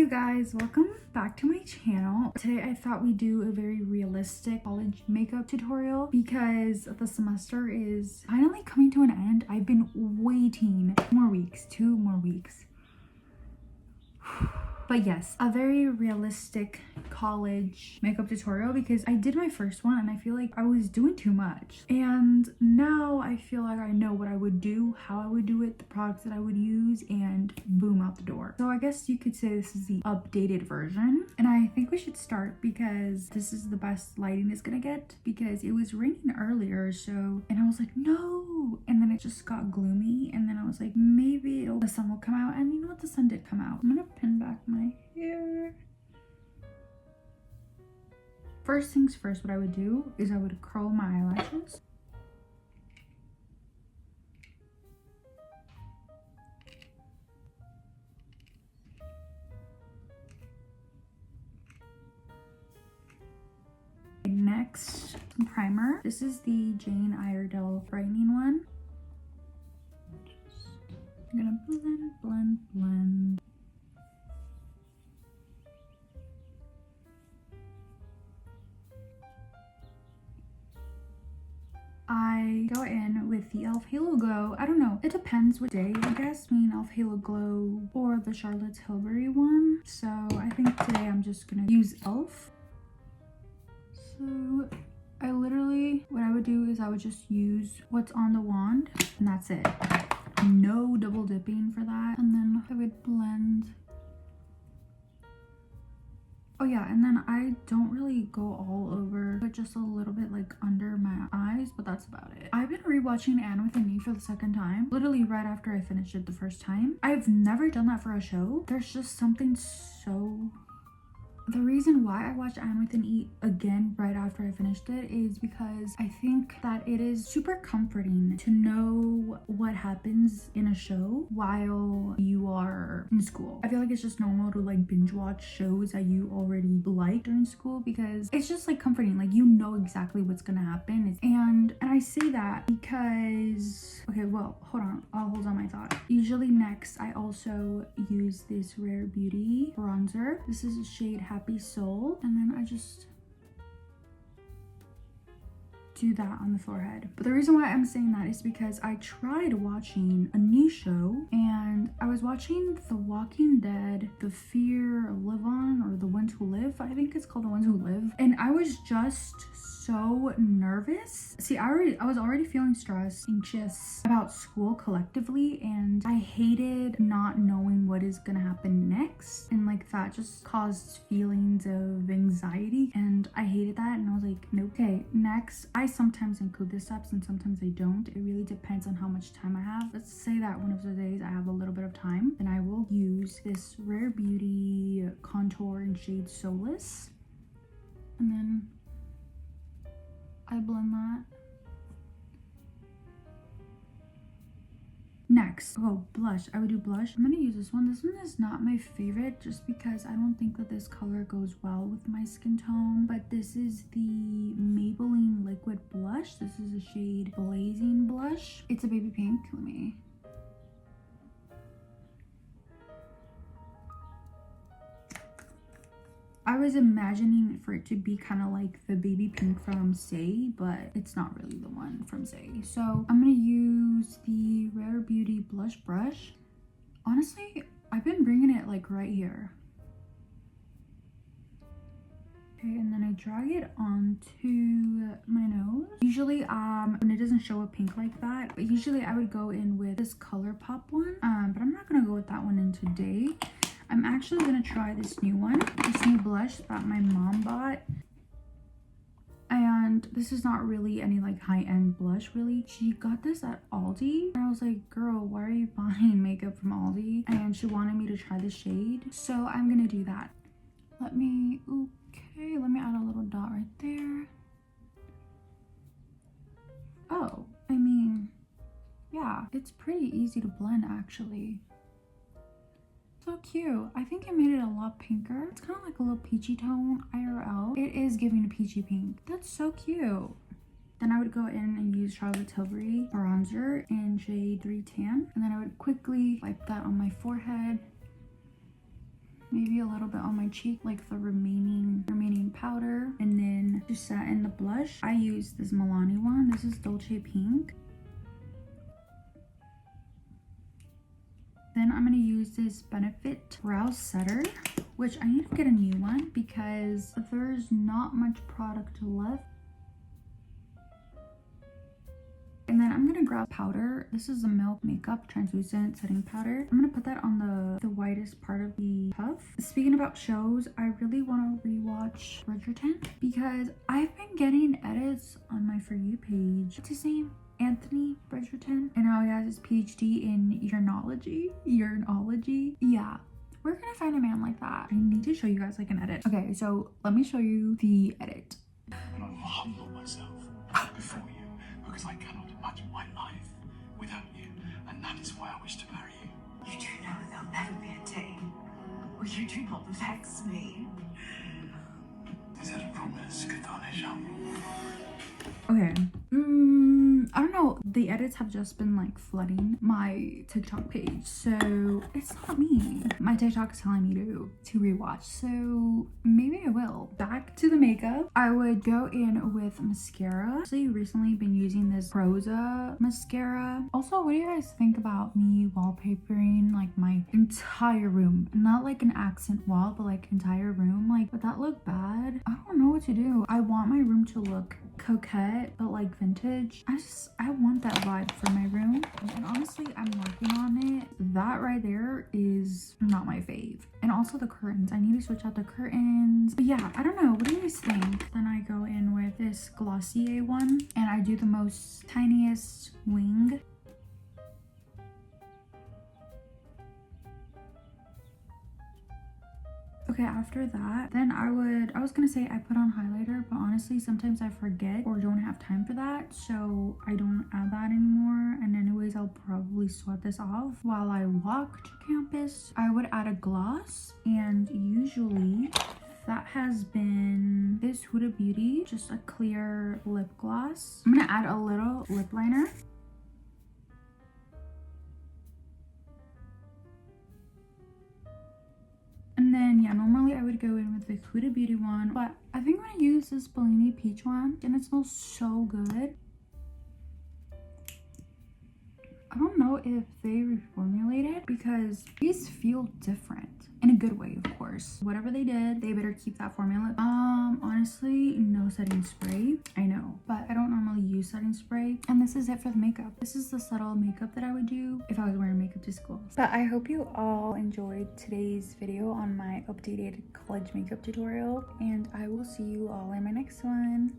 you guys, welcome back to my channel. Today I thought we'd do a very realistic college makeup tutorial because the semester is finally coming to an end. I've been waiting 2 more weeks. But yes, a very realistic college makeup tutorial because I did my first one and I feel like I was doing too much. And now I feel like I know what I would do, how I would do it, the products that I would use, and boom, out the door. So I guess you could say this is the updated version. And I think we should start because this is the best lighting it's gonna get because it was raining earlier. So, and I was like, no. And then it just got gloomy. And then I was like, maybe the sun will come out. And you know what? The sun did come out. I'm gonna pin back my hair. First things first, what I would do is I would curl my eyelashes. Next, some primer. This is the Jane Iredale brightening one. I'm gonna blend. I go in with the e.l.f. Halo Glow. I don't know, it depends what day, I guess, between e.l.f. Halo Glow or the Charlotte Tilbury one. So I think today I'm just gonna use e.l.f. So I literally, what I would do is I would just use what's on the wand and that's it. No double dipping for that. And then I would blend. Oh yeah, and then I don't really go all over, but just a little bit like under my eyes, but that's about it. I've been rewatching Anne with an E for the second time, literally right after I finished it the first time. I've never done that for a show. There's just something so... The reason why I watched Anne with an E again right after I finished it is because I think that it is super comforting to know what happens in a show while you are in school. I feel like it's just normal to like binge watch shows that you already like during school because it's just like comforting, like you know exactly what's gonna happen. And I say that because, okay, well, hold on, I'll hold on my thought. Usually next I also use this Rare Beauty bronzer. This is a shade Happy Soul, and then I just do that on the forehead. But the reason why I'm saying that is because I tried watching a new show and I was watching The Walking Dead, The Fear of Live On, or The Ones Who Live. I think it's called The Ones Who Live. And I was just so nervous. See, I was already feeling stressed, anxious about school collectively, and I hated not knowing what is gonna happen next. And like that just caused feelings of anxiety, and I hated that. And I was like, nope. Okay, next, I sometimes include the steps and sometimes I don't. It really depends on how much time I have. Let's say that one of the days I have a little bit of time, and I will use this Rare Beauty contour in shade Solace, and then I blend that. Next, oh, blush. I would do blush. I'm gonna use this one. This one is not my favorite just because I don't think that this color goes well with my skin tone. But this is the Maybelline Liquid Blush. This is a shade Blazing Blush. It's a baby pink. Let me... I was imagining for it to be kind of like the baby pink from Say, but it's not really the one from Say. So I'm gonna use the Rare Beauty blush brush. Honestly, I've been bringing it like right here. Okay, and then I drag it onto my nose. Usually, when it doesn't show a pink like that, but usually I would go in with this ColourPop one. But I'm not gonna go with that one in today. I'm actually gonna try this new one, this new blush that my mom bought. And this is not really any like high-end blush, really. She got this at Aldi. And I was like, girl, why are you buying makeup from Aldi? And she wanted me to try the shade. So I'm gonna do that. Let me add a little dot right there. Oh, I mean, yeah, it's pretty easy to blend actually. So cute. I think I made it a lot pinker. It's kind of like a little peachy tone IRL. It is giving a peachy pink. That's so cute. Then I would go in and use Charlotte Tilbury bronzer in shade 3 Tan. And then I would quickly wipe that on my forehead. maybe a little bit on my cheek, like the remaining powder. And then to set in the blush, I use this Milani one. This is Dolce Pink. Then I'm gonna use this Benefit Brow Setter, which I need to get a new one because there's not much product left. And then I'm gonna grab powder. This is a Milk Makeup Translucent Setting Powder. I'm gonna put that on the widest part of the puff. Speaking about shows, I really want to rewatch Bridgerton because I've been getting edits on my For You page. What's his name? Anthony Bridgerton. And now he has his PhD in urinology. Yeah. We're gonna find a man like that. I need to show you guys like an edit. Okay, so let me show you the edit. And I will humble myself before you because I cannot imagine my life without you, and that is why I wish to marry you. You do know there'll never be a day where you do not vex me. Is that a promise, Kathanisha? Okay. I don't know. The edits have just been like flooding my TikTok page, so it's not me. My TikTok is telling me to rewatch, so maybe I will. Back to the makeup. I would go in with mascara. I've recently been using this Prosa mascara. Also, what do you guys think about me wallpapering like my entire room? Not like an accent wall, but like entire room. Like, would that look bad? I don't know what to do. I want my room to look coquette but like vintage. I want that vibe for my room, and honestly I'm working on it. That right there is not my fave. And also the curtains, I need to switch out the curtains. But yeah, I don't know, what do you guys think? Then I go in with this Glossier one and I do the most tiniest wing. Okay, after that, then I was gonna say I put on highlighter, but honestly, sometimes I forget or don't have time for that, so I don't add that anymore. And anyways, I'll probably sweat this off while I walk to campus. I would add a gloss, and usually that has been this Huda Beauty, just a clear lip gloss. I'm gonna add a little lip liner. And then, yeah, normally I would go in with the Huda Beauty one, but I think I'm gonna use this Bellini Peach one, and it smells so good. I don't know if they reformulated because these feel different in a good way, of course. Whatever they did, they better keep that formula. Honestly, no setting spray. I know, but I don't normally use setting spray. And this is it for the makeup. This is the subtle makeup that I would do if I was wearing makeup to school. But I hope you all enjoyed today's video on my updated college makeup tutorial, and I will see you all in my next one.